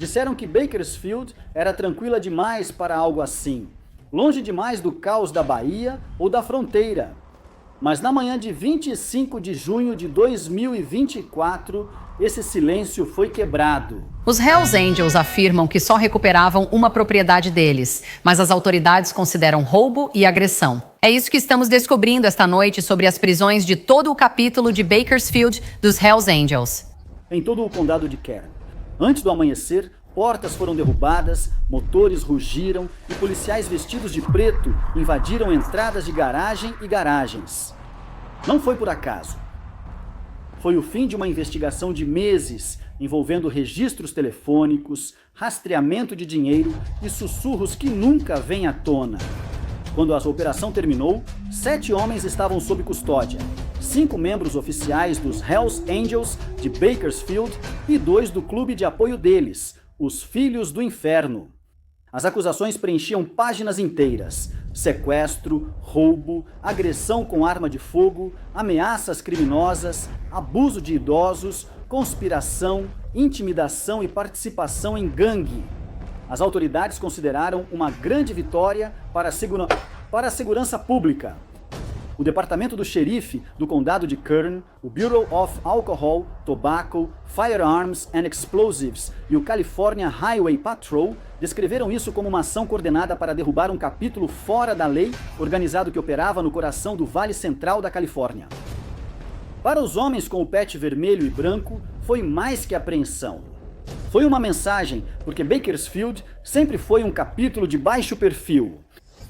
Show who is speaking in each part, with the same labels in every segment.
Speaker 1: Disseram que Bakersfield era tranquila demais para algo assim, longe demais do caos da Bahia ou da fronteira. Mas na manhã de 25 de junho de 2024, esse silêncio foi quebrado.
Speaker 2: Os Hells Angels afirmam que só recuperavam uma propriedade deles, mas as autoridades consideram roubo e agressão. É isso que estamos descobrindo esta noite sobre as prisões de todo o capítulo de Bakersfield dos Hells Angels.
Speaker 1: Em todo o condado de Kern. Antes do amanhecer, portas foram derrubadas, motores rugiram e policiais vestidos de preto invadiram entradas de garagem e garagens. Não foi por acaso. Foi o fim de uma investigação de meses envolvendo registros telefônicos, rastreamento de dinheiro e sussurros que nunca vêm à tona. Quando a operação terminou, 7 homens estavam sob custódia. 5 membros oficiais dos Hells Angels de Bakersfield e 2 do clube de apoio deles, os Filhos do Inferno. As acusações preenchiam páginas inteiras: sequestro, roubo, agressão com arma de fogo, ameaças criminosas, abuso de idosos, conspiração, intimidação e participação em gangue. As autoridades consideraram uma grande vitória para a segurança pública. O departamento do xerife do condado de Kern, o Bureau of Alcohol, Tobacco, Firearms and Explosives e o California Highway Patrol descreveram isso como uma ação coordenada para derrubar um capítulo fora da lei, organizado que operava no coração do Vale Central da Califórnia. Para os homens com o pet vermelho e branco, foi mais que apreensão. Foi uma mensagem, porque Bakersfield sempre foi um capítulo de baixo perfil.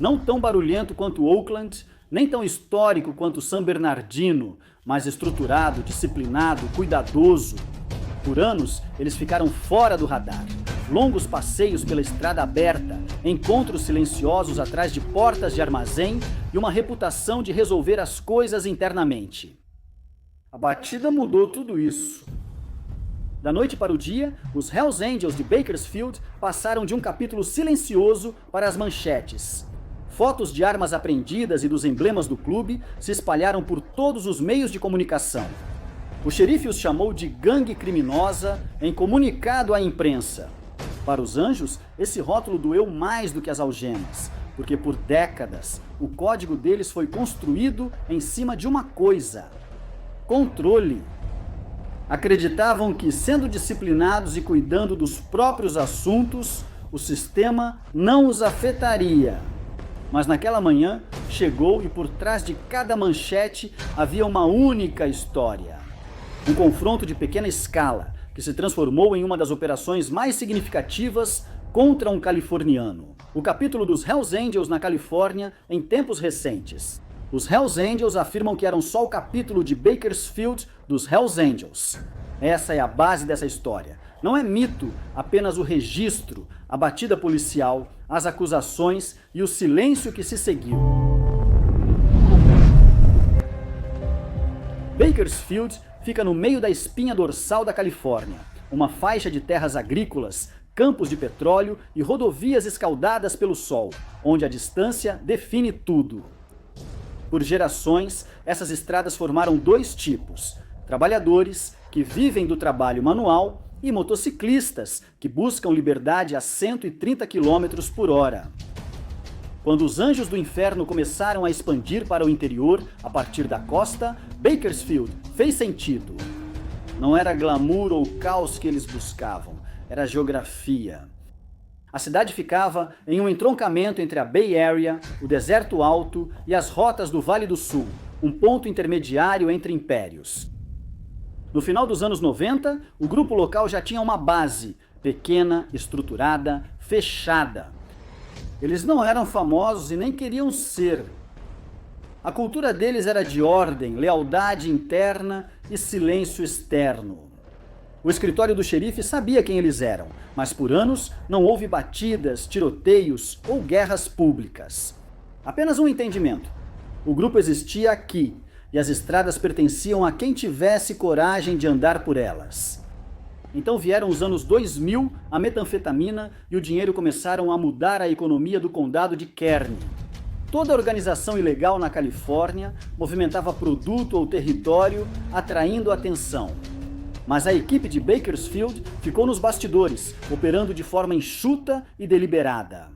Speaker 1: Não tão barulhento quanto Oakland, nem tão histórico quanto San Bernardino, mas estruturado, disciplinado, cuidadoso. Por anos, eles ficaram fora do radar. Longos passeios pela estrada aberta, encontros silenciosos atrás de portas de armazém e uma reputação de resolver as coisas internamente. A batida mudou tudo isso. Da noite para o dia, os Hells Angels de Bakersfield passaram de um capítulo silencioso para as manchetes. Fotos de armas apreendidas e dos emblemas do clube se espalharam por todos os meios de comunicação. O xerife os chamou de gangue criminosa em comunicado à imprensa. Para os anjos, esse rótulo doeu mais do que as algemas, porque por décadas o código deles foi construído em cima de uma coisa: controle. Acreditavam que, sendo disciplinados e cuidando dos próprios assuntos, o sistema não os afetaria. Mas naquela manhã, chegou e por trás de cada manchete havia uma única história. Um confronto de pequena escala, que se transformou em uma das operações mais significativas contra um californiano. O capítulo dos Hells Angels na Califórnia em tempos recentes. Os Hells Angels afirmam que eram só o capítulo de Bakersfield dos Hells Angels. Essa é a base dessa história. Não é mito, apenas o registro, a batida policial, as acusações e o silêncio que se seguiu. Bakersfield fica no meio da espinha dorsal da Califórnia, uma faixa de terras agrícolas, campos de petróleo e rodovias escaldadas pelo sol, onde a distância define tudo. Por gerações, essas estradas formaram 2 tipos: trabalhadores, que vivem do trabalho manual, e motociclistas, que buscam liberdade a 130 km por hora. Quando os anjos do inferno começaram a expandir para o interior, a partir da costa, Bakersfield fez sentido. Não era glamour ou caos que eles buscavam, era geografia. A cidade ficava em um entroncamento entre a Bay Area, o Deserto Alto e as rotas do Vale do Sul, um ponto intermediário entre impérios. No final dos anos 90, o grupo local já tinha uma base, pequena, estruturada, fechada. Eles não eram famosos e nem queriam ser. A cultura deles era de ordem, lealdade interna e silêncio externo. O escritório do xerife sabia quem eles eram, mas por anos não houve batidas, tiroteios ou guerras públicas. Apenas um entendimento: o grupo existia aqui, e as estradas pertenciam a quem tivesse coragem de andar por elas. Então vieram os anos 2000, a metanfetamina e o dinheiro começaram a mudar a economia do condado de Kern. Toda organização ilegal na Califórnia movimentava produto ou território, atraindo atenção. Mas a equipe de Bakersfield ficou nos bastidores, operando de forma enxuta e deliberada.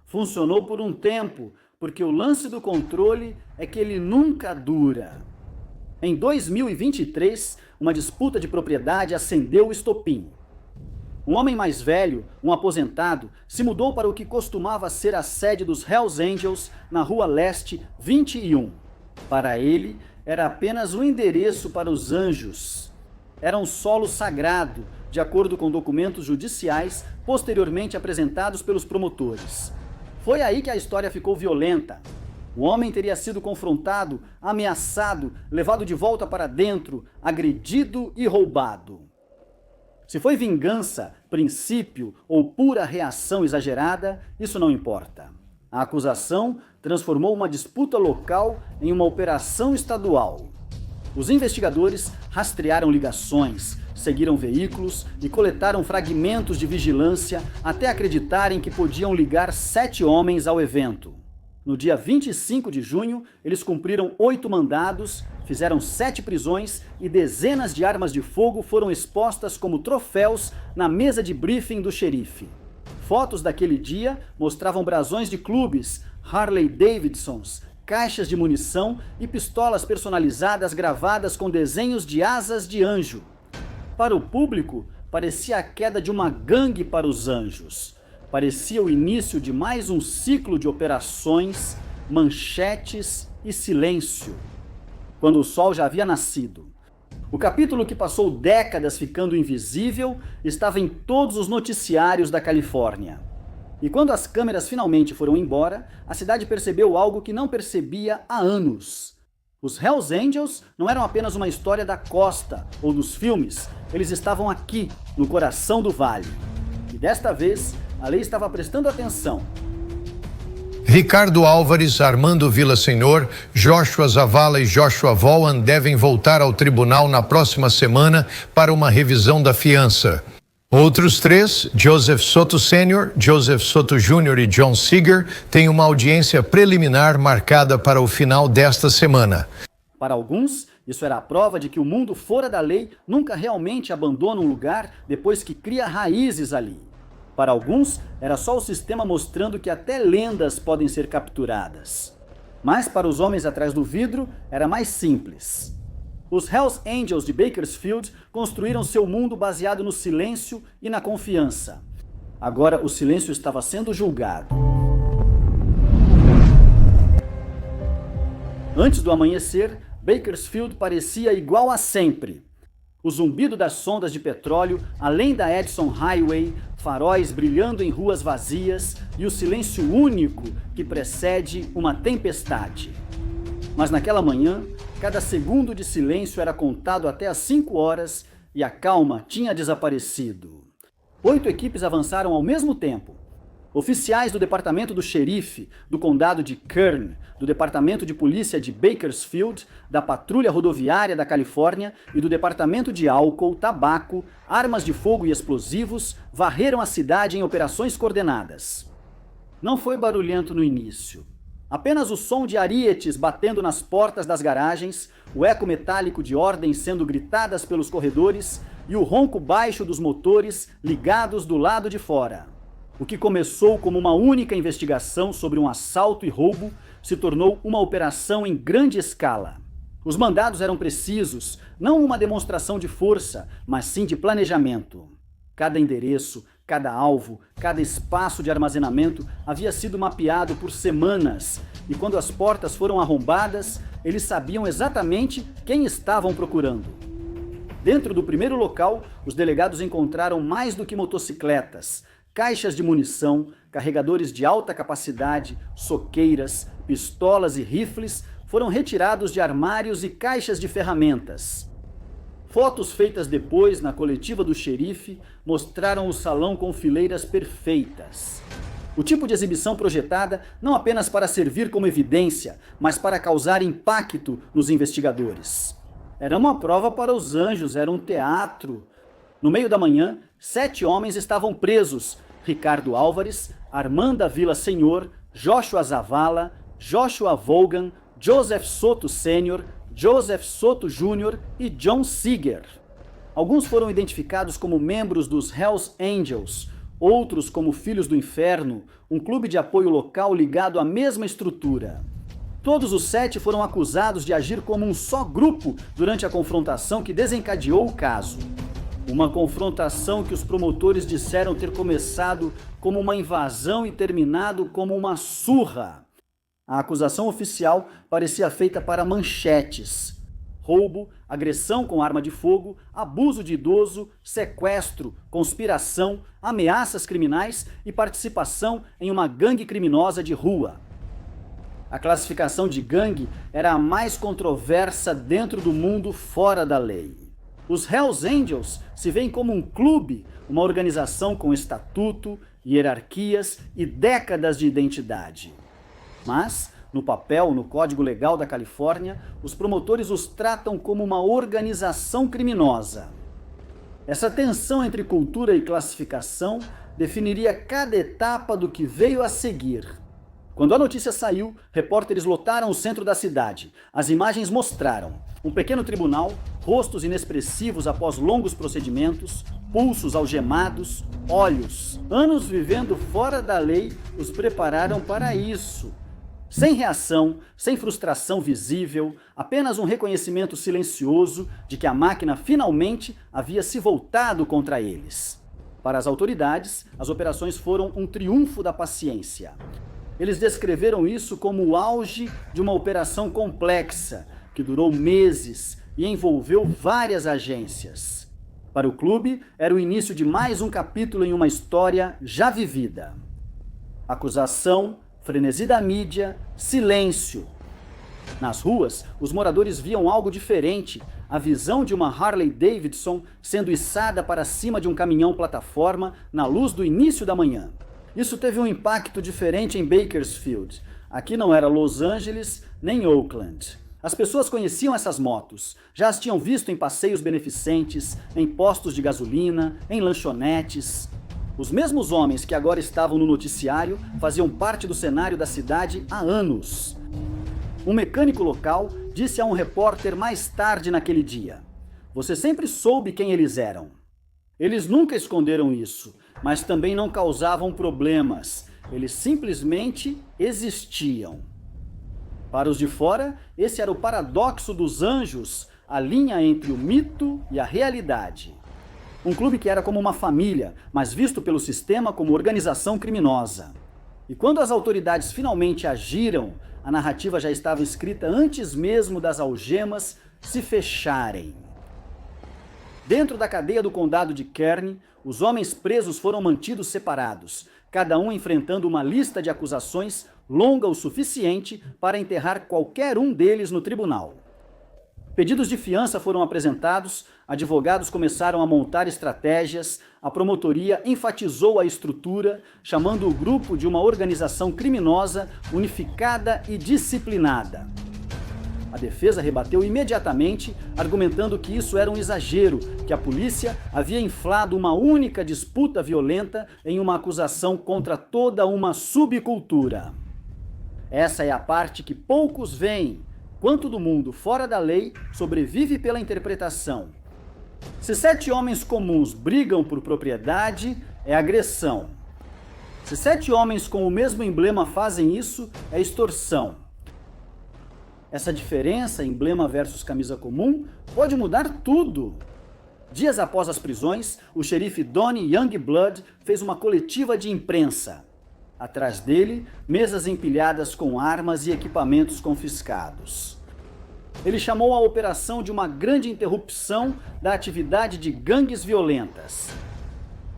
Speaker 1: Funcionou por um tempo, porque o lance do controle é que ele nunca dura. Em 2023, uma disputa de propriedade acendeu o estopim. Um homem mais velho, um aposentado, se mudou para o que costumava ser a sede dos Hells Angels na Rua Leste 21. Para ele, era apenas um endereço para os anjos. Era um solo sagrado, de acordo com documentos judiciais posteriormente apresentados pelos promotores. Foi aí que a história ficou violenta. O homem teria sido confrontado, ameaçado, levado de volta para dentro, agredido e roubado. Se foi vingança, princípio ou pura reação exagerada, isso não importa. A acusação transformou uma disputa local em uma operação estadual. Os investigadores rastrearam ligações, seguiram veículos e coletaram fragmentos de vigilância até acreditarem que podiam ligar 7 homens ao evento. No dia 25 de junho, eles cumpriram 8 mandados, fizeram 7 prisões e dezenas de armas de fogo foram expostas como troféus na mesa de briefing do xerife. Fotos daquele dia mostravam brasões de clubes, Harley Davidsons, caixas de munição e pistolas personalizadas gravadas com desenhos de asas de anjo. Para o público, parecia a queda de uma gangue para os anjos. Parecia o início de mais um ciclo de operações, manchetes e silêncio. Quando o sol já havia nascido. O capítulo que passou décadas ficando invisível estava em todos os noticiários da Califórnia. E quando as câmeras finalmente foram embora, a cidade percebeu algo que não percebia há anos. Os Hells Angels não eram apenas uma história da costa ou dos filmes, eles estavam aqui, no coração do vale. E desta vez, a lei estava prestando atenção.
Speaker 3: Ricardo Álvares, Armando Villasenor, Joshua Zavala e Joshua Vaughan devem voltar ao tribunal na próxima semana para uma revisão da fiança. Outros 3, Joseph Soto Sr., Joseph Soto Jr. e John Seeger, têm uma audiência preliminar marcada para o final desta semana.
Speaker 1: Para alguns, isso era a prova de que o mundo fora da lei nunca realmente abandona um lugar depois que cria raízes ali. Para alguns, era só o sistema mostrando que até lendas podem ser capturadas. Mas para os homens atrás do vidro, era mais simples. Os Hells Angels de Bakersfield construíram seu mundo baseado no silêncio e na confiança. Agora o silêncio estava sendo julgado. Antes do amanhecer, Bakersfield parecia igual a sempre. O zumbido das sondas de petróleo, além da Edison Highway, faróis brilhando em ruas vazias e o silêncio único que precede uma tempestade. Mas naquela manhã, cada segundo de silêncio era contado até às 5 horas e a calma tinha desaparecido. 8 equipes avançaram ao mesmo tempo. Oficiais do departamento do xerife, do condado de Kern, do departamento de polícia de Bakersfield, da patrulha rodoviária da Califórnia e do departamento de álcool, tabaco, armas de fogo e explosivos varreram a cidade em operações coordenadas. Não foi barulhento no início. Apenas o som de arietes batendo nas portas das garagens, o eco metálico de ordens sendo gritadas pelos corredores e o ronco baixo dos motores ligados do lado de fora. O que começou como uma única investigação sobre um assalto e roubo se tornou uma operação em grande escala. Os mandados eram precisos, não uma demonstração de força, mas sim de planejamento. Cada endereço, cada alvo, cada espaço de armazenamento havia sido mapeado por semanas, e quando as portas foram arrombadas, eles sabiam exatamente quem estavam procurando. Dentro do primeiro local, os delegados encontraram mais do que motocicletas, caixas de munição, carregadores de alta capacidade, soqueiras, pistolas e rifles foram retirados de armários e caixas de ferramentas. Fotos feitas depois na coletiva do xerife mostraram o salão com fileiras perfeitas. O tipo de exibição projetada não apenas para servir como evidência, mas para causar impacto nos investigadores. Era uma prova para os anjos, era um teatro. No meio da manhã, 7 homens estavam presos: Ricardo Álvares, Armanda Villasenor, Joshua Zavala, Joshua Vaughan, Joseph Soto Sr., Joseph Soto Jr. e John Seeger. Alguns foram identificados como membros dos Hells Angels, outros como Filhos do Inferno, um clube de apoio local ligado à mesma estrutura. Todos os 7 foram acusados de agir como um só grupo durante a confrontação que desencadeou o caso. Uma confrontação que os promotores disseram ter começado como uma invasão e terminado como uma surra. A acusação oficial parecia feita para manchetes: roubo, agressão com arma de fogo, abuso de idoso, sequestro, conspiração, ameaças criminais e participação em uma gangue criminosa de rua. A classificação de gangue era a mais controversa dentro do mundo fora da lei. Os Hells Angels se veem como um clube, uma organização com estatuto, hierarquias e décadas de identidade. Mas, no papel, no Código Legal da Califórnia, os promotores os tratam como uma organização criminosa. Essa tensão entre cultura e classificação definiria cada etapa do que veio a seguir. Quando a notícia saiu, repórteres lotaram o centro da cidade. As imagens mostraram um pequeno tribunal, rostos inexpressivos após longos procedimentos, pulsos algemados, olhos. Anos vivendo fora da lei os prepararam para isso. Sem reação, sem frustração visível, apenas um reconhecimento silencioso de que a máquina finalmente havia se voltado contra eles. Para as autoridades, as operações foram um triunfo da paciência. Eles descreveram isso como o auge de uma operação complexa, que durou meses e envolveu várias agências. Para o clube, era o início de mais um capítulo em uma história já vivida. Acusação, frenesi da mídia, silêncio. Nas ruas, os moradores viam algo diferente, a visão de uma Harley Davidson sendo içada para cima de um caminhão-plataforma na luz do início da manhã. Isso teve um impacto diferente em Bakersfield. Aqui não era Los Angeles nem Oakland. As pessoas conheciam essas motos, já as tinham visto em passeios beneficentes, em postos de gasolina, em lanchonetes. Os mesmos homens que agora estavam no noticiário faziam parte do cenário da cidade há anos. Um mecânico local disse a um repórter mais tarde naquele dia: "Você sempre soube quem eles eram. Eles nunca esconderam isso, mas também não causavam problemas. Eles simplesmente existiam." Para os de fora, esse era o paradoxo dos anjos, a linha entre o mito e a realidade. Um clube que era como uma família, mas visto pelo sistema como organização criminosa. E quando as autoridades finalmente agiram, a narrativa já estava escrita antes mesmo das algemas se fecharem. Dentro da cadeia do condado de Kern, os homens presos foram mantidos separados, cada um enfrentando uma lista de acusações longa o suficiente para enterrar qualquer um deles no tribunal. Pedidos de fiança foram apresentados, advogados começaram a montar estratégias, a promotoria enfatizou a estrutura, chamando o grupo de uma organização criminosa unificada e disciplinada. A defesa rebateu imediatamente, argumentando que isso era um exagero, que a polícia havia inflado uma única disputa violenta em uma acusação contra toda uma subcultura. Essa é a parte que poucos veem. Quanto do mundo fora da lei sobrevive pela interpretação. Se 7 homens comuns brigam por propriedade, é agressão. Se 7 homens com o mesmo emblema fazem isso, é extorsão. Essa diferença, emblema versus camisa comum, pode mudar tudo. Dias após as prisões, o xerife Donnie Youngblood fez uma coletiva de imprensa. Atrás dele, mesas empilhadas com armas e equipamentos confiscados. Ele chamou a operação de uma grande interrupção da atividade de gangues violentas.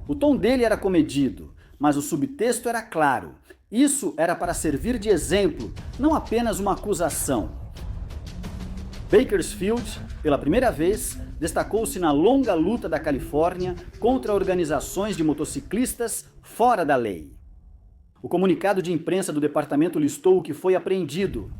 Speaker 1: O tom dele era comedido, mas o subtexto era claro. Isso era para servir de exemplo, não apenas uma acusação. Bakersfield, pela primeira vez, destacou-se na longa luta da Califórnia contra organizações de motociclistas fora da lei. O comunicado de imprensa do departamento listou o que foi apreendido: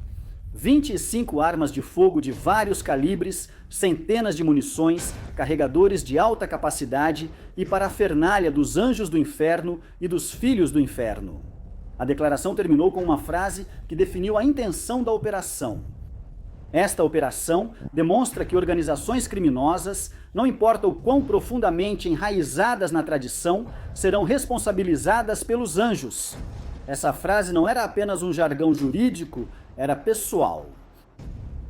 Speaker 1: 25 armas de fogo de vários calibres, centenas de munições, carregadores de alta capacidade e parafernália dos anjos do inferno e dos filhos do inferno. A declaração terminou com uma frase que definiu a intenção da operação: Esta operação demonstra que organizações criminosas, não importa o quão profundamente enraizadas na tradição, serão responsabilizadas pelos anjos. Essa frase não era apenas um jargão jurídico, era pessoal.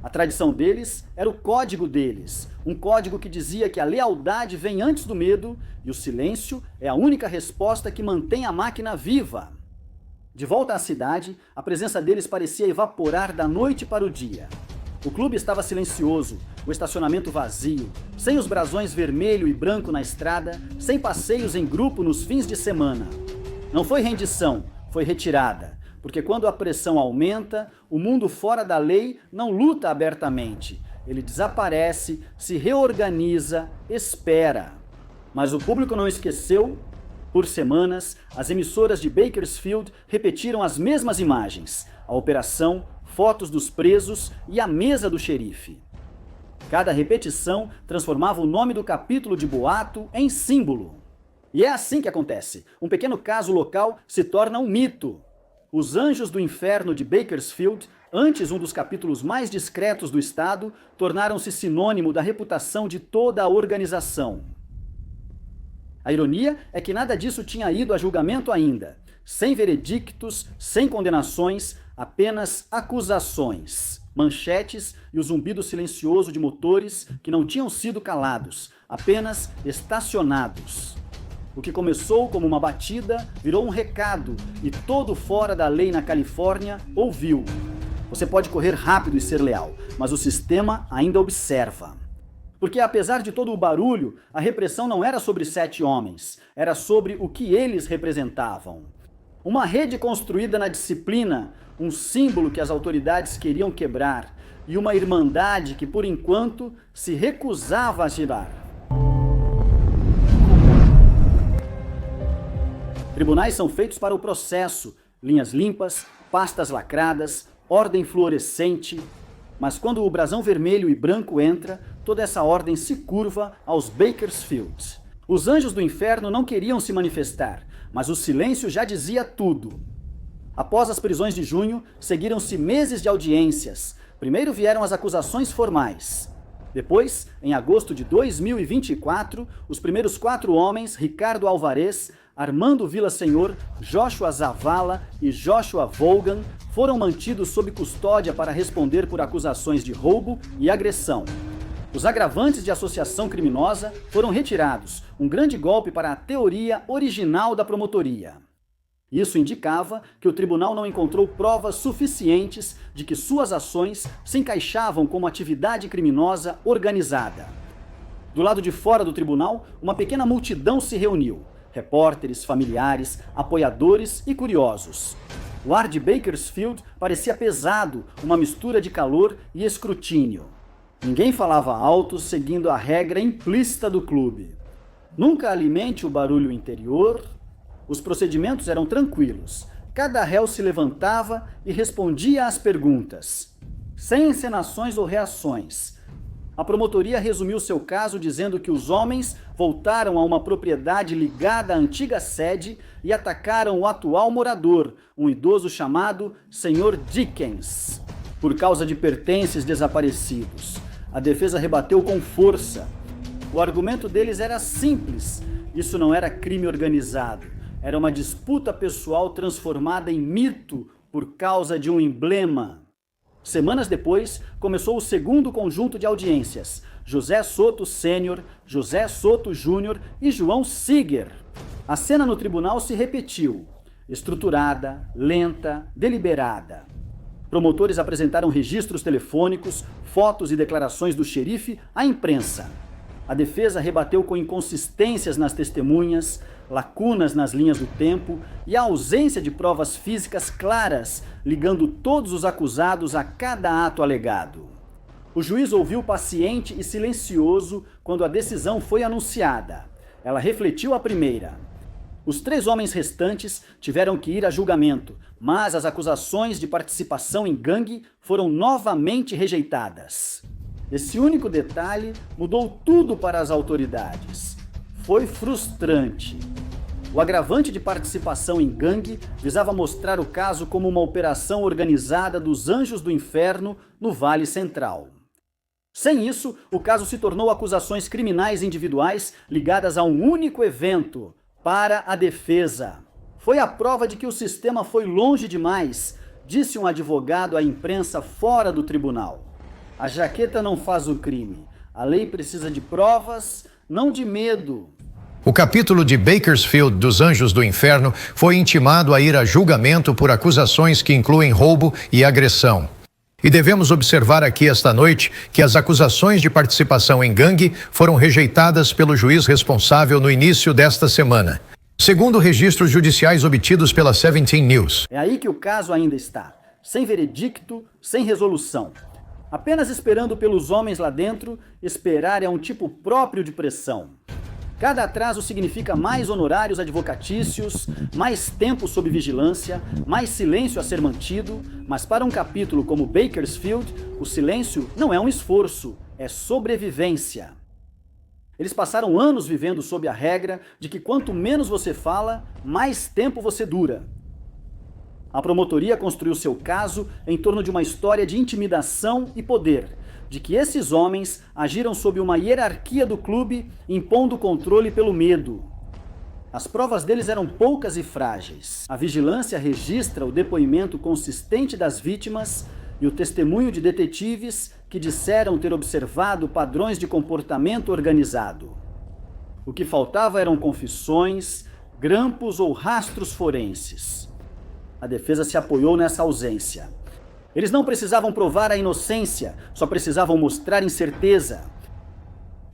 Speaker 1: A tradição deles era o código deles, um código que dizia que a lealdade vem antes do medo e o silêncio é a única resposta que mantém a máquina viva. De volta à cidade, a presença deles parecia evaporar da noite para o dia. O clube estava silencioso, o estacionamento vazio, sem os brasões vermelho e branco na estrada, sem passeios em grupo nos fins de semana. Não foi rendição, foi retirada. Porque quando a pressão aumenta, o mundo fora da lei não luta abertamente. Ele desaparece, se reorganiza, espera. Mas o público não esqueceu. Por semanas, as emissoras de Bakersfield repetiram as mesmas imagens. A operação, fotos dos presos e a mesa do xerife. Cada repetição transformava o nome do capítulo de boato em símbolo. E é assim que acontece. Um pequeno caso local se torna um mito. Os Anjos do Inferno de Bakersfield, antes um dos capítulos mais discretos do estado, tornaram-se sinônimo da reputação de toda a organização. A ironia é que nada disso tinha ido a julgamento ainda. Sem veredictos, sem condenações, apenas acusações, manchetes e o zumbido silencioso de motores que não tinham sido calados, apenas estacionados. O que começou como uma batida virou um recado e todo fora da lei na Califórnia ouviu. Você pode correr rápido e ser leal, mas o sistema ainda observa. Porque apesar de todo o barulho, a repressão não era sobre 7 homens, era sobre o que eles representavam. Uma rede construída na disciplina, um símbolo que as autoridades queriam quebrar e uma irmandade que, por enquanto, se recusava a girar. Tribunais são feitos para o processo, linhas limpas, pastas lacradas, ordem fluorescente. Mas quando o brasão vermelho e branco entra, toda essa ordem se curva aos Bakersfield. Os Anjos do Inferno não queriam se manifestar, mas o silêncio já dizia tudo. Após as prisões de junho, seguiram-se meses de audiências. Primeiro vieram as acusações formais. Depois, em agosto de 2024, os primeiros 4 homens, Ricardo Alvarez, Armando Villasenor, Joshua Zavala e Joshua Vaughan, foram mantidos sob custódia para responder por acusações de roubo e agressão. Os agravantes de associação criminosa foram retirados, um grande golpe para a teoria original da promotoria. Isso indicava que o tribunal não encontrou provas suficientes de que suas ações se encaixavam como atividade criminosa organizada. Do lado de fora do tribunal, uma pequena multidão se reuniu. Repórteres, familiares, apoiadores e curiosos. O ar de Bakersfield parecia pesado, uma mistura de calor e escrutínio. Ninguém falava alto, seguindo a regra implícita do clube. Nunca alimente o barulho interior. Os procedimentos eram tranquilos. Cada réu se levantava e respondia às perguntas, sem encenações ou reações. A promotoria resumiu seu caso dizendo que os homens voltaram a uma propriedade ligada à antiga sede e atacaram o atual morador, um idoso chamado Sr. Dickens, por causa de pertences desaparecidos. A defesa rebateu com força. O argumento deles era simples. Isso não era crime organizado. Era uma disputa pessoal transformada em mito por causa de um emblema. Semanas depois, começou o segundo conjunto de audiências. José Soto Sênior, José Soto Júnior e João Siger. A cena no tribunal se repetiu. Estruturada, lenta, deliberada. Promotores apresentaram registros telefônicos, fotos e declarações do xerife à imprensa. A defesa rebateu com inconsistências nas testemunhas, lacunas nas linhas do tempo e a ausência de provas físicas claras, ligando todos os acusados a cada ato alegado. O juiz ouviu paciente e silencioso quando a decisão foi anunciada. Ela refletiu a primeira. Os 3 homens restantes tiveram que ir a julgamento, mas as acusações de participação em gangue foram novamente rejeitadas. Esse único detalhe mudou tudo para as autoridades. Foi frustrante. O agravante de participação em gangue visava mostrar o caso como uma operação organizada dos Anjos do Inferno no Vale Central. Sem isso, o caso se tornou acusações criminais individuais ligadas a um único evento, para a defesa. Foi a prova de que o sistema foi longe demais, disse um advogado à imprensa fora do tribunal. A jaqueta não faz o crime. A lei precisa de provas, não de medo.
Speaker 3: O capítulo de Bakersfield dos Anjos do Inferno foi intimado a ir a julgamento por acusações que incluem roubo e agressão. E devemos observar aqui esta noite que as acusações de participação em gangue foram rejeitadas pelo juiz responsável no início desta semana, segundo registros judiciais obtidos pela 17 News.
Speaker 1: É aí que o caso ainda está, sem veredicto, sem resolução. Apenas esperando pelos homens lá dentro, esperar é um tipo próprio de pressão. Cada atraso significa mais honorários advocatícios, mais tempo sob vigilância, mais silêncio a ser mantido, mas para um capítulo como Bakersfield, o silêncio não é um esforço, é sobrevivência. Eles passaram anos vivendo sob a regra de que quanto menos você fala, mais tempo você dura. A promotoria construiu seu caso em torno de uma história de intimidação e poder, de que esses homens agiram sob uma hierarquia do clube, impondo controle pelo medo. As provas deles eram poucas e frágeis. A vigilância registra o depoimento consistente das vítimas e o testemunho de detetives que disseram ter observado padrões de comportamento organizado. O que faltava eram confissões, grampos ou rastros forenses. A defesa se apoiou nessa ausência. Eles não precisavam provar a inocência, só precisavam mostrar incerteza.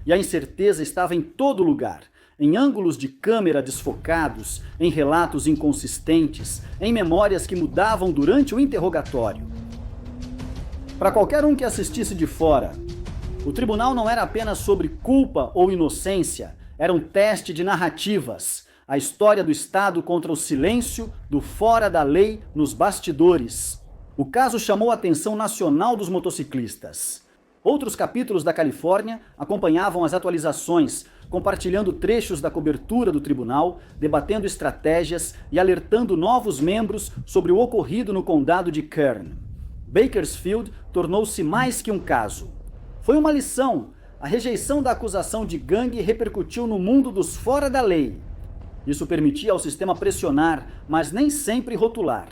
Speaker 1: E a incerteza estava em todo lugar, em ângulos de câmera desfocados, em relatos inconsistentes, em memórias que mudavam durante o interrogatório. Para qualquer um que assistisse de fora, o tribunal não era apenas sobre culpa ou inocência, era um teste de narrativas, a história do Estado contra o silêncio do fora da lei nos bastidores. O caso chamou a atenção nacional dos motociclistas. Outros capítulos da Califórnia acompanhavam as atualizações, compartilhando trechos da cobertura do tribunal, debatendo estratégias e alertando novos membros sobre o ocorrido no condado de Kern. Bakersfield tornou-se mais que um caso. Foi uma lição. A rejeição da acusação de gangue repercutiu no mundo dos fora da lei. Isso permitia ao sistema pressionar, mas nem sempre rotular.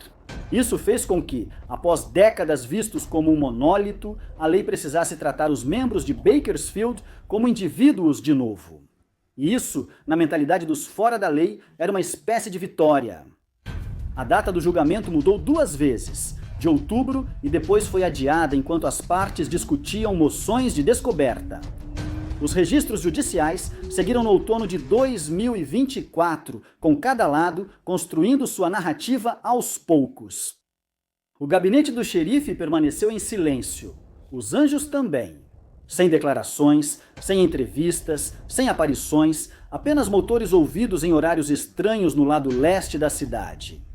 Speaker 1: Isso fez com que, após décadas vistos como um monólito, a lei precisasse tratar os membros de Bakersfield como indivíduos de novo. E isso, na mentalidade dos fora da lei, era uma espécie de vitória. A data do julgamento mudou 2 vezes, de outubro, e depois foi adiada enquanto as partes discutiam moções de descoberta. Os registros judiciais seguiram no outono de 2024, com cada lado construindo sua narrativa aos poucos. O gabinete do xerife permaneceu em silêncio, os anjos também. Sem declarações, sem entrevistas, sem aparições, apenas motores ouvidos em horários estranhos no lado leste da cidade.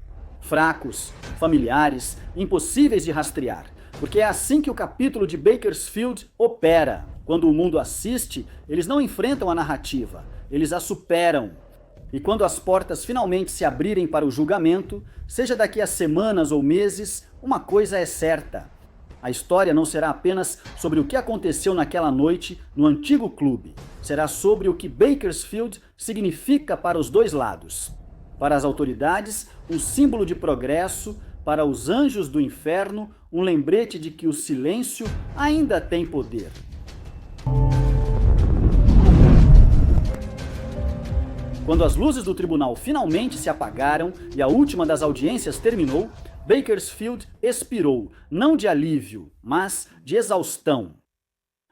Speaker 1: Fracos, familiares, impossíveis de rastrear, porque é assim que o capítulo de Bakersfield opera. Quando o mundo assiste, eles não enfrentam a narrativa, eles a superam. E quando as portas finalmente se abrirem para o julgamento, seja daqui a semanas ou meses, uma coisa é certa. A história não será apenas sobre o que aconteceu naquela noite no antigo clube. Será sobre o que Bakersfield significa para os dois lados. Para as autoridades, um símbolo de progresso. Para os anjos do inferno, um lembrete de que o silêncio ainda tem poder. Quando as luzes do tribunal finalmente se apagaram e a última das audiências terminou, Bakersfield expirou, não de alívio, mas de exaustão.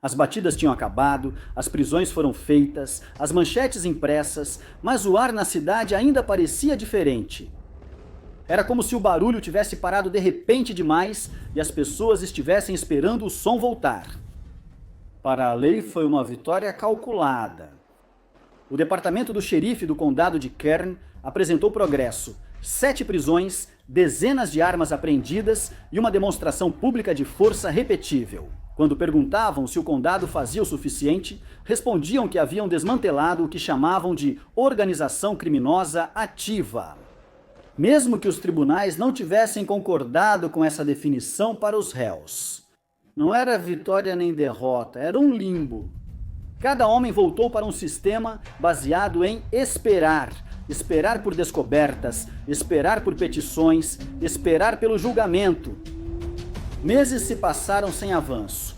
Speaker 1: As batidas tinham acabado, as prisões foram feitas, as manchetes impressas, mas o ar na cidade ainda parecia diferente. Era como se o barulho tivesse parado de repente demais e as pessoas estivessem esperando o som voltar. Para a lei foi uma vitória calculada. O departamento do xerife do condado de Kern apresentou progresso. 7 prisões, dezenas de armas apreendidas e uma demonstração pública de força repetível. Quando perguntavam se o condado fazia o suficiente, respondiam que haviam desmantelado o que chamavam de organização criminosa ativa. Mesmo que os tribunais não tivessem concordado com essa definição para os réus. Não era vitória nem derrota, era um limbo. Cada homem voltou para um sistema baseado em esperar. Esperar por descobertas, esperar por petições, esperar pelo julgamento. Meses se passaram sem avanço.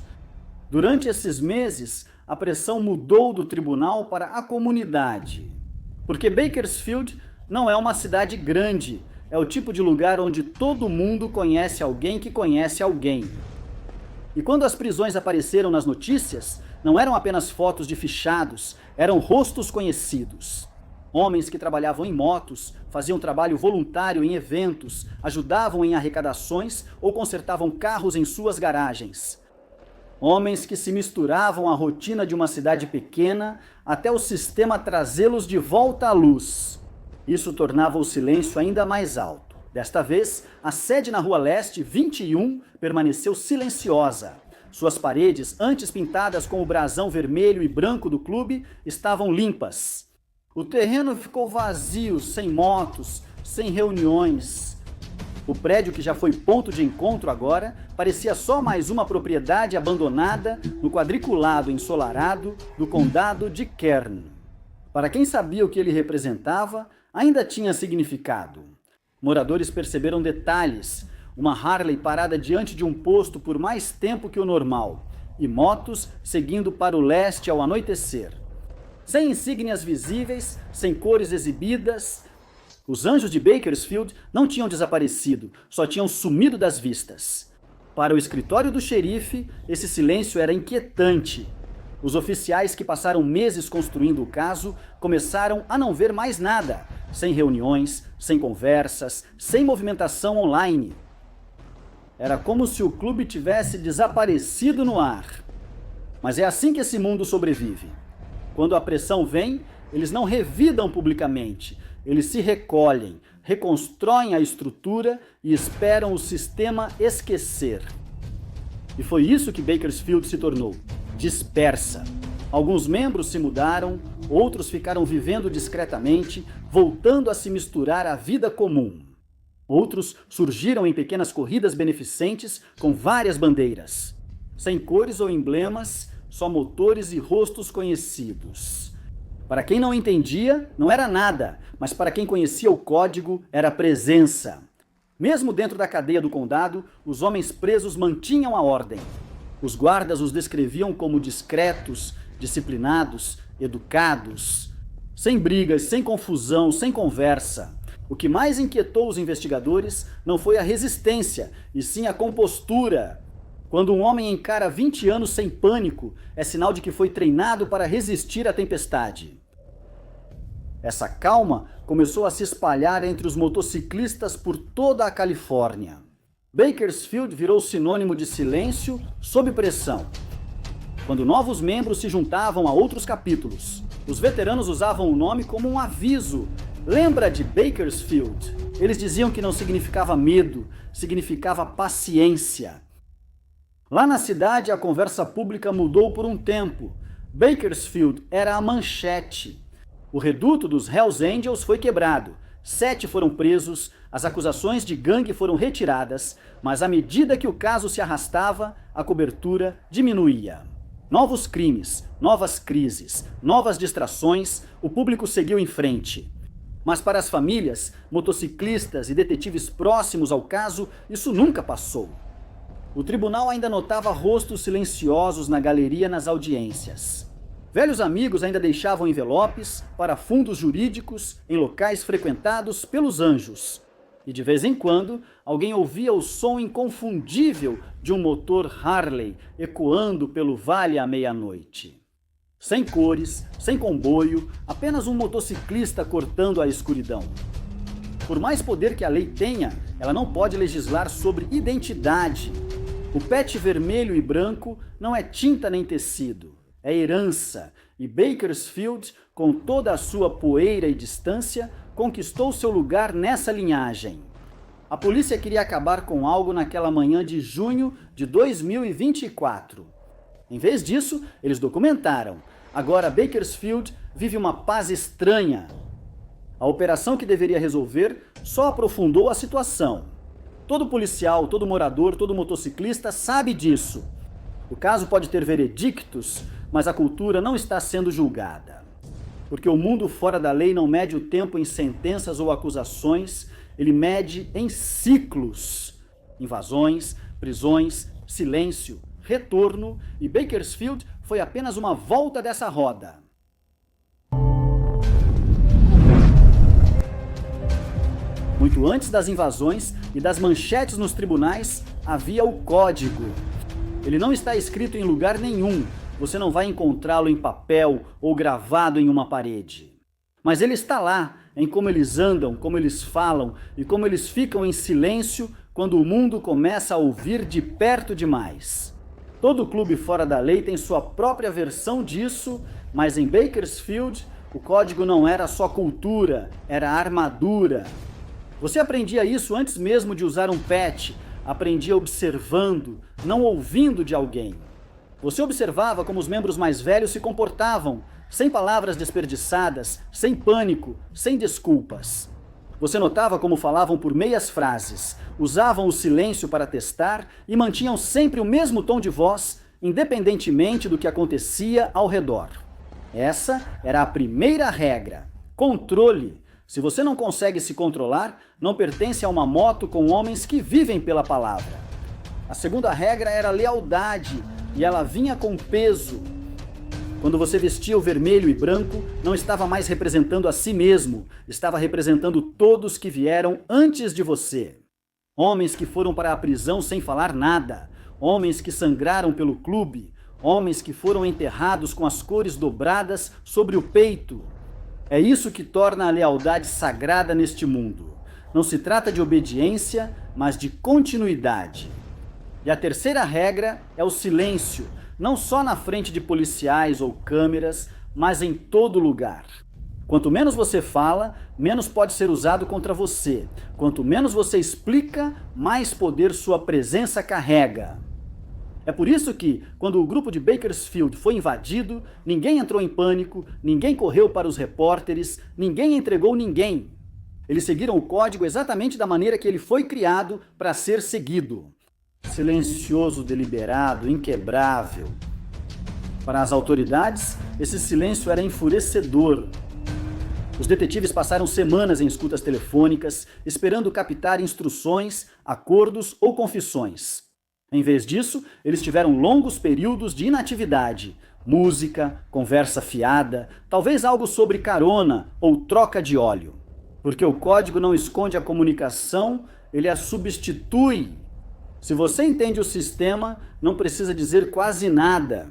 Speaker 1: Durante esses meses, a pressão mudou do tribunal para a comunidade. Porque Bakersfield não é uma cidade grande, é o tipo de lugar onde todo mundo conhece alguém que conhece alguém. E quando as prisões apareceram nas notícias, não eram apenas fotos de fichados, eram rostos conhecidos. Homens que trabalhavam em motos, faziam trabalho voluntário em eventos, ajudavam em arrecadações ou consertavam carros em suas garagens. Homens que se misturavam à rotina de uma cidade pequena até o sistema trazê-los de volta à luz. Isso tornava o silêncio ainda mais alto. Desta vez, a sede na Rua Leste 21 permaneceu silenciosa. Suas paredes, antes pintadas com o brasão vermelho e branco do clube, estavam limpas. O terreno ficou vazio, sem motos, sem reuniões. O prédio, que já foi ponto de encontro agora, parecia só mais uma propriedade abandonada no quadriculado ensolarado do condado de Kern. Para quem sabia o que ele representava, ainda tinha significado. Moradores perceberam detalhes, uma Harley parada diante de um posto por mais tempo que o normal, e motos seguindo para o leste ao anoitecer. Sem insígnias visíveis, sem cores exibidas, os anjos de Bakersfield não tinham desaparecido, só tinham sumido das vistas. Para o escritório do xerife, esse silêncio era inquietante. Os oficiais que passaram meses construindo o caso começaram a não ver mais nada, sem reuniões, sem conversas, sem movimentação online. Era como se o clube tivesse desaparecido no ar. Mas é assim que esse mundo sobrevive. Quando a pressão vem, eles não revidam publicamente, eles se recolhem, reconstroem a estrutura e esperam o sistema esquecer. E foi isso que Bakersfield se tornou, dispersa. Alguns membros se mudaram, outros ficaram vivendo discretamente, voltando a se misturar à vida comum. Outros surgiram em pequenas corridas beneficentes com várias bandeiras. Sem cores ou emblemas, só motores e rostos conhecidos. Para quem não entendia, não era nada, mas para quem conhecia o código, era presença. Mesmo dentro da cadeia do condado, os homens presos mantinham a ordem. Os guardas os descreviam como discretos, disciplinados, educados, sem brigas, sem confusão, sem conversa. O que mais inquietou os investigadores não foi a resistência, e sim a compostura. Quando um homem encara 20 anos sem pânico, é sinal de que foi treinado para resistir à tempestade. Essa calma começou a se espalhar entre os motociclistas por toda a Califórnia. Bakersfield virou sinônimo de silêncio sob pressão. Quando novos membros se juntavam a outros capítulos, os veteranos usavam o nome como um aviso. Lembra de Bakersfield? Eles diziam que não significava medo, significava paciência. Lá na cidade, a conversa pública mudou por um tempo. Bakersfield era a manchete. O reduto dos Hells Angels foi quebrado. 7 foram presos, as acusações de gangue foram retiradas, mas à medida que o caso se arrastava, a cobertura diminuía. Novos crimes, novas crises, novas distrações, o público seguiu em frente. Mas para as famílias, motociclistas e detetives próximos ao caso, isso nunca passou. O tribunal ainda notava rostos silenciosos na galeria nas audiências. Velhos amigos ainda deixavam envelopes para fundos jurídicos em locais frequentados pelos anjos. E de vez em quando, alguém ouvia o som inconfundível de um motor Harley ecoando pelo vale à meia-noite. Sem cores, sem comboio, apenas um motociclista cortando a escuridão. Por mais poder que a lei tenha, ela não pode legislar sobre identidade. O pet vermelho e branco não é tinta nem tecido, é herança, e Bakersfield, com toda a sua poeira e distância, conquistou seu lugar nessa linhagem. A polícia queria acabar com algo naquela manhã de junho de 2024. Em vez disso, eles documentaram. Agora Bakersfield vive uma paz estranha. A operação que deveria resolver só aprofundou a situação. Todo policial, todo morador, todo motociclista sabe disso. O caso pode ter veredictos, mas a cultura não está sendo julgada. Porque o mundo fora da lei não mede o tempo em sentenças ou acusações, ele mede em ciclos. Invasões, prisões, silêncio, retorno, e Bakersfield foi apenas uma volta dessa roda. Muito antes das invasões e das manchetes nos tribunais, havia o código. Ele não está escrito em lugar nenhum, você não vai encontrá-lo em papel ou gravado em uma parede. Mas ele está lá, em como eles andam, como eles falam e como eles ficam em silêncio quando o mundo começa a ouvir de perto demais. Todo clube fora da lei tem sua própria versão disso, mas em Bakersfield o código não era só cultura, era armadura. Você aprendia isso antes mesmo de usar um patch, aprendia observando, não ouvindo de alguém. Você observava como os membros mais velhos se comportavam, sem palavras desperdiçadas, sem pânico, sem desculpas. Você notava como falavam por meias frases, usavam o silêncio para testar e mantinham sempre o mesmo tom de voz, independentemente do que acontecia ao redor. Essa era a primeira regra: controle. Se você não consegue se controlar, não pertence a uma moto com homens que vivem pela palavra. A segunda regra era lealdade, e ela vinha com peso. Quando você vestia o vermelho e branco, não estava mais representando a si mesmo, estava representando todos que vieram antes de você. Homens que foram para a prisão sem falar nada, homens que sangraram pelo clube, homens que foram enterrados com as cores dobradas sobre o peito. É isso que torna a lealdade sagrada neste mundo. Não se trata de obediência, mas de continuidade. E a terceira regra é o silêncio, não só na frente de policiais ou câmeras, mas em todo lugar. Quanto menos você fala, menos pode ser usado contra você. Quanto menos você explica, mais poder sua presença carrega. É por isso que, quando o grupo de Bakersfield foi invadido, ninguém entrou em pânico, ninguém correu para os repórteres, ninguém entregou ninguém. Eles seguiram o código exatamente da maneira que ele foi criado para ser seguido. Silencioso, deliberado, inquebrável. Para as autoridades, esse silêncio era enfurecedor. Os detetives passaram semanas em escutas telefônicas, esperando captar instruções, acordos ou confissões. Em vez disso, eles tiveram longos períodos de inatividade, música, conversa fiada, talvez algo sobre carona ou troca de óleo. Porque o código não esconde a comunicação, ele a substitui. Se você entende o sistema, não precisa dizer quase nada.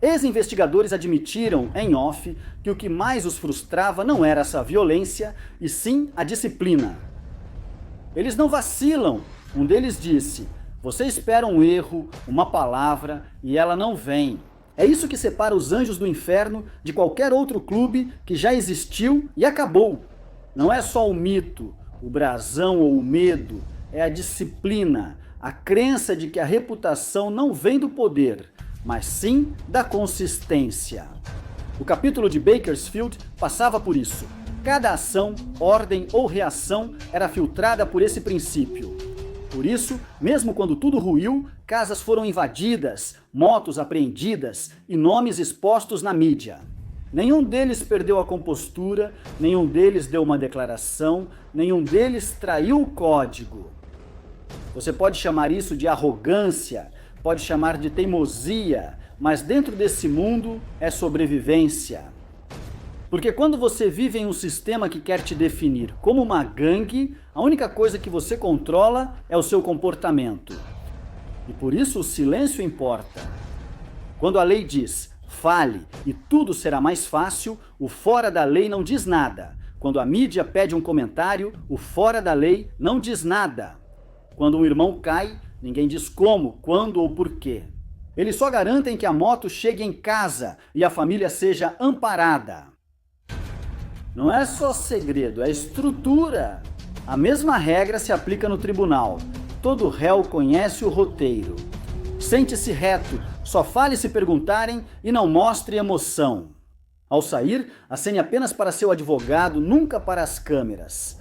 Speaker 1: Ex-investigadores admitiram, em off, que o que mais os frustrava não era essa violência, e sim a disciplina. Eles não vacilam. Um deles disse: você espera um erro, uma palavra, e ela não vem. É isso que separa os Anjos do Inferno de qualquer outro clube que já existiu e acabou. Não é só o mito, o brasão ou o medo, é a disciplina, a crença de que a reputação não vem do poder, mas sim da consistência. O capítulo de Bakersfield passava por isso. Cada ação, ordem ou reação era filtrada por esse princípio. Por isso, mesmo quando tudo ruiu, casas foram invadidas, motos apreendidas e nomes expostos na mídia. Nenhum deles perdeu a compostura, nenhum deles deu uma declaração, nenhum deles traiu o código. Você pode chamar isso de arrogância, pode chamar de teimosia, mas dentro desse mundo é sobrevivência. Porque quando você vive em um sistema que quer te definir como uma gangue, a única coisa que você controla é o seu comportamento. E por isso o silêncio importa. Quando a lei diz, fale e tudo será mais fácil, o fora da lei não diz nada. Quando a mídia pede um comentário, o fora da lei não diz nada. Quando um irmão cai, ninguém diz como, quando ou porquê. Eles só garantem que a moto chegue em casa e a família seja amparada. Não é só segredo, é estrutura. A mesma regra se aplica no tribunal. Todo réu conhece o roteiro. Sente-se reto, só fale se perguntarem e não mostre emoção. Ao sair, acene apenas para seu advogado, nunca para as câmeras.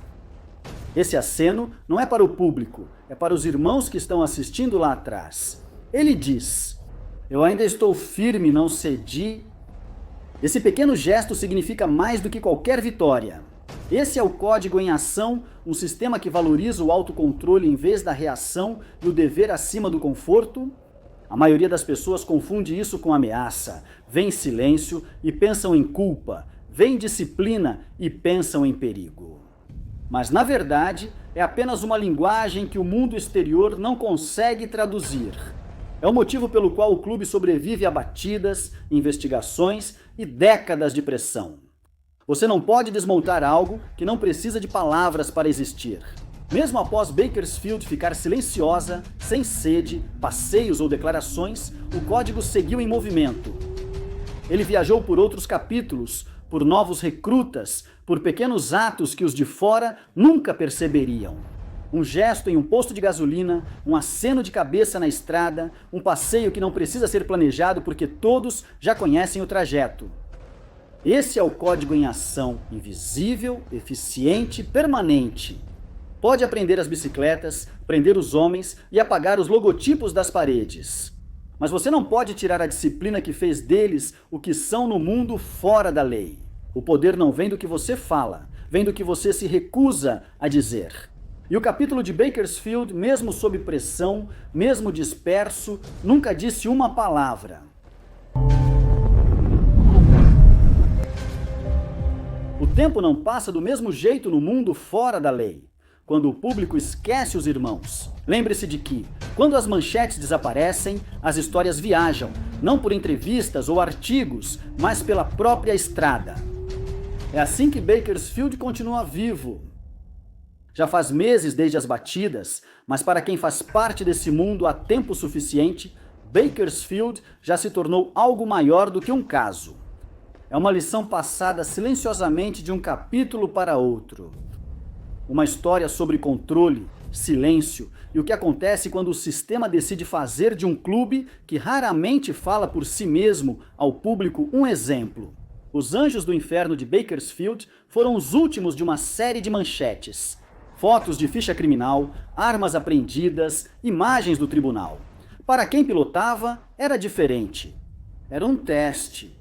Speaker 1: Esse aceno não é para o público, é para os irmãos que estão assistindo lá atrás. Ele diz: "Eu ainda estou firme, não cedi." Esse pequeno gesto significa mais do que qualquer vitória. Esse é o código em ação, um sistema que valoriza o autocontrole em vez da reação e o dever acima do conforto. A maioria das pessoas confunde isso com ameaça, vê em silêncio e pensam em culpa, vê em disciplina e pensam em perigo. Mas, na verdade, é apenas uma linguagem que o mundo exterior não consegue traduzir. É o motivo pelo qual o clube sobrevive a batidas, investigações e décadas de pressão. Você não pode desmontar algo que não precisa de palavras para existir. Mesmo após Bakersfield ficar silenciosa, sem sede, passeios ou declarações, o código seguiu em movimento. Ele viajou por outros capítulos, por novos recrutas, por pequenos atos que os de fora nunca perceberiam. Um gesto em um posto de gasolina, um aceno de cabeça na estrada, um passeio que não precisa ser planejado porque todos já conhecem o trajeto. Esse é o código em ação, invisível, eficiente, permanente. Pode aprender as bicicletas, prender os homens e apagar os logotipos das paredes. Mas você não pode tirar a disciplina que fez deles o que são no mundo fora da lei. O poder não vem do que você fala, vem do que você se recusa a dizer. E o capítulo de Bakersfield, mesmo sob pressão, mesmo disperso, nunca disse uma palavra. O tempo não passa do mesmo jeito no mundo fora da lei. Quando o público esquece os irmãos. Lembre-se de que, quando as manchetes desaparecem, as histórias viajam, não por entrevistas ou artigos, mas pela própria estrada. É assim que Bakersfield continua vivo. Já faz meses desde as batidas, mas para quem faz parte desse mundo há tempo suficiente, Bakersfield já se tornou algo maior do que um caso. É uma lição passada silenciosamente de um capítulo para outro. Uma história sobre controle, silêncio e o que acontece quando o sistema decide fazer de um clube que raramente fala por si mesmo ao público um exemplo. Os Anjos do Inferno de Bakersfield foram os últimos de uma série de manchetes. Fotos de ficha criminal, armas apreendidas, imagens do tribunal. Para quem pilotava, era diferente. Era um teste.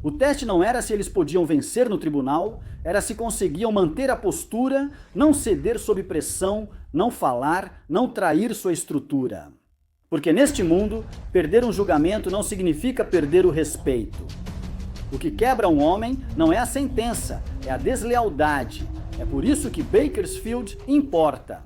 Speaker 1: O teste não era se eles podiam vencer no tribunal, era se conseguiam manter a postura, não ceder sob pressão, não falar, não trair sua estrutura. Porque neste mundo, perder um julgamento não significa perder o respeito. O que quebra um homem não é a sentença, é a deslealdade. É por isso que Bakersfield importa.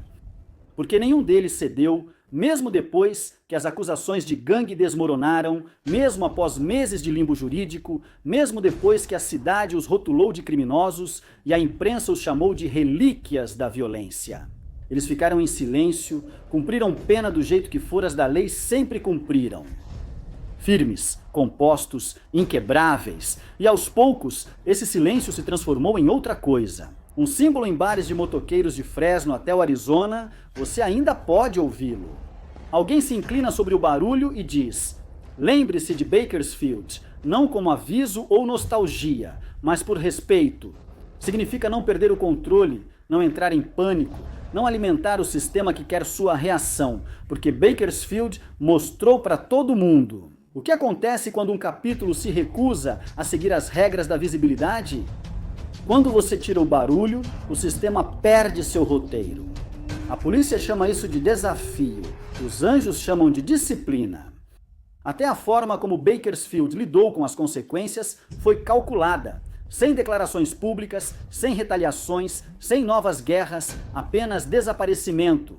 Speaker 1: Porque nenhum deles cedeu, mesmo depois que as acusações de gangue desmoronaram, mesmo após meses de limbo jurídico, mesmo depois que a cidade os rotulou de criminosos e a imprensa os chamou de relíquias da violência. Eles ficaram em silêncio, cumpriram pena do jeito que foras da lei sempre cumpriram. Firmes, compostos, inquebráveis, e aos poucos esse silêncio se transformou em outra coisa. Um símbolo em bares de motoqueiros de Fresno até o Arizona, você ainda pode ouvi-lo. Alguém se inclina sobre o barulho e diz: lembre-se de Bakersfield, não como aviso ou nostalgia, mas por respeito. Significa não perder o controle, não entrar em pânico, não alimentar o sistema que quer sua reação, porque Bakersfield mostrou para todo mundo. O que acontece quando um capítulo se recusa a seguir as regras da visibilidade? Quando você tira o barulho, o sistema perde seu roteiro. A polícia chama isso de desafio. Os anjos chamam de disciplina. Até a forma como Bakersfield lidou com as consequências foi calculada. Sem declarações públicas, sem retaliações, sem novas guerras, apenas desaparecimento.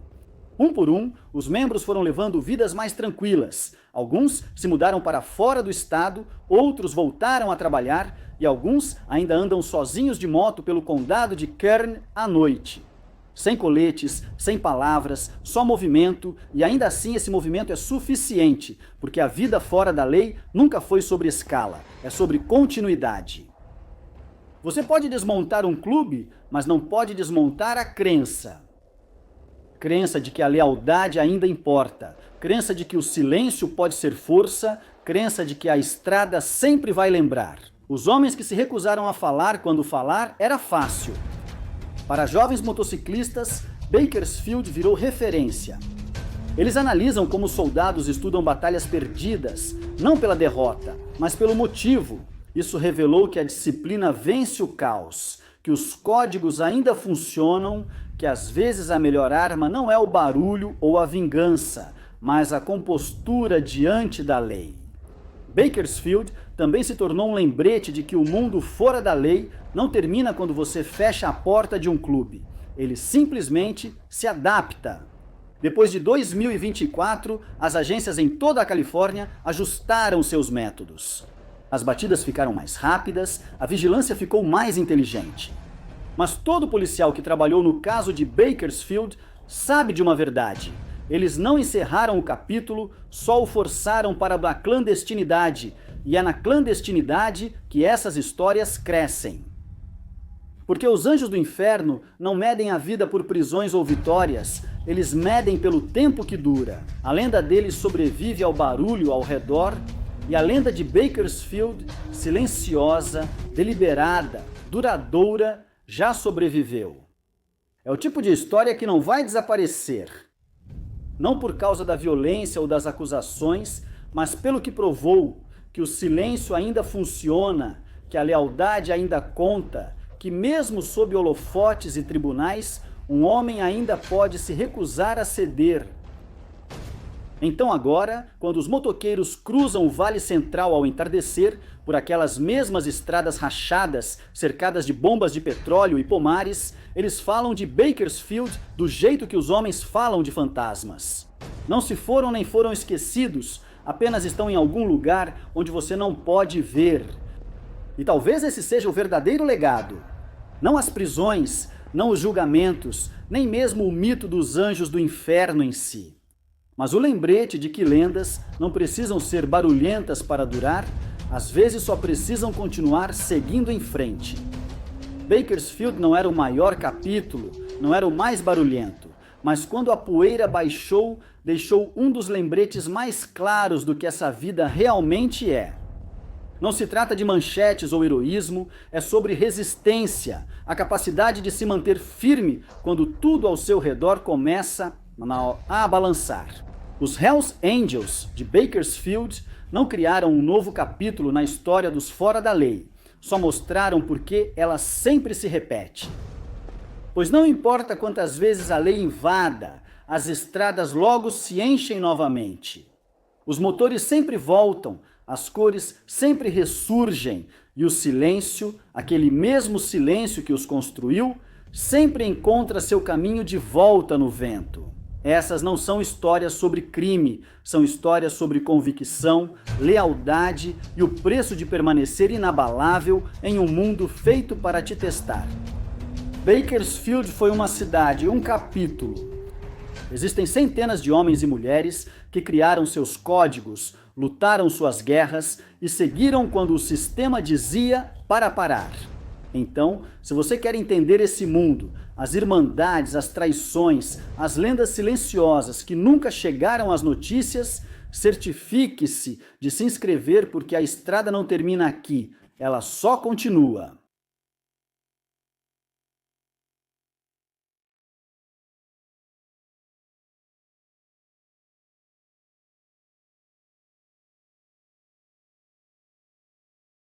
Speaker 1: Um por um, os membros foram levando vidas mais tranquilas. Alguns se mudaram para fora do estado, outros voltaram a trabalhar e alguns ainda andam sozinhos de moto pelo condado de Kern à noite. Sem coletes, sem palavras, só movimento, e ainda assim esse movimento é suficiente, porque a vida fora da lei nunca foi sobre escala, é sobre continuidade. Você pode desmontar um clube, mas não pode desmontar a crença. Crença de que a lealdade ainda importa. Crença de que o silêncio pode ser força. Crença de que a estrada sempre vai lembrar. Os homens que se recusaram a falar quando falar era fácil. Para jovens motociclistas, Bakersfield virou referência. Eles analisam como os soldados estudam batalhas perdidas, não pela derrota, mas pelo motivo. Isso revelou que a disciplina vence o caos, que os códigos ainda funcionam, que às vezes a melhor arma não é o barulho ou a vingança, mas a compostura diante da lei. Bakersfield também se tornou um lembrete de que o mundo fora da lei não termina quando você fecha a porta de um clube. Ele simplesmente se adapta. Depois de 2024, as agências em toda a Califórnia ajustaram seus métodos. As batidas ficaram mais rápidas, a vigilância ficou mais inteligente. Mas todo policial que trabalhou no caso de Bakersfield sabe de uma verdade. Eles não encerraram o capítulo, só o forçaram para a clandestinidade. E é na clandestinidade que essas histórias crescem. Porque os anjos do inferno não medem a vida por prisões ou vitórias, eles medem pelo tempo que dura. A lenda deles sobrevive ao barulho ao redor, e a lenda de Bakersfield, silenciosa, deliberada, duradoura, já sobreviveu. É o tipo de história que não vai desaparecer. Não por causa da violência ou das acusações, mas pelo que provou que o silêncio ainda funciona, que a lealdade ainda conta, que mesmo sob holofotes e tribunais, um homem ainda pode se recusar a ceder. Então agora, quando os motoqueiros cruzam o Vale Central ao entardecer, por aquelas mesmas estradas rachadas, cercadas de bombas de petróleo e pomares, eles falam de Bakersfield do jeito que os homens falam de fantasmas. Não se foram nem foram esquecidos, apenas estão em algum lugar onde você não pode ver. E talvez esse seja o verdadeiro legado. Não as prisões, não os julgamentos, nem mesmo o mito dos anjos do inferno em si. Mas o lembrete de que lendas não precisam ser barulhentas para durar, às vezes só precisam continuar seguindo em frente. Bakersfield não era o maior capítulo, não era o mais barulhento, mas quando a poeira baixou, deixou um dos lembretes mais claros do que essa vida realmente é. Não se trata de manchetes ou heroísmo, é sobre resistência, a capacidade de se manter firme quando tudo ao seu redor começa a balançar. Os Hells Angels de Bakersfield não criaram um novo capítulo na história dos fora da lei, só mostraram por que ela sempre se repete. Pois não importa quantas vezes a lei invada, as estradas logo se enchem novamente. Os motores sempre voltam, as cores sempre ressurgem e o silêncio, aquele mesmo silêncio que os construiu, sempre encontra seu caminho de volta no vento. Essas não são histórias sobre crime, são histórias sobre convicção, lealdade e o preço de permanecer inabalável em um mundo feito para te testar. Bakersfield foi uma cidade, um capítulo. Existem centenas de homens e mulheres que criaram seus códigos, lutaram suas guerras e seguiram quando o sistema dizia para parar. Então, se você quer entender esse mundo, as irmandades, as traições, as lendas silenciosas que nunca chegaram às notícias, certifique-se de se inscrever porque a estrada não termina aqui, ela só continua.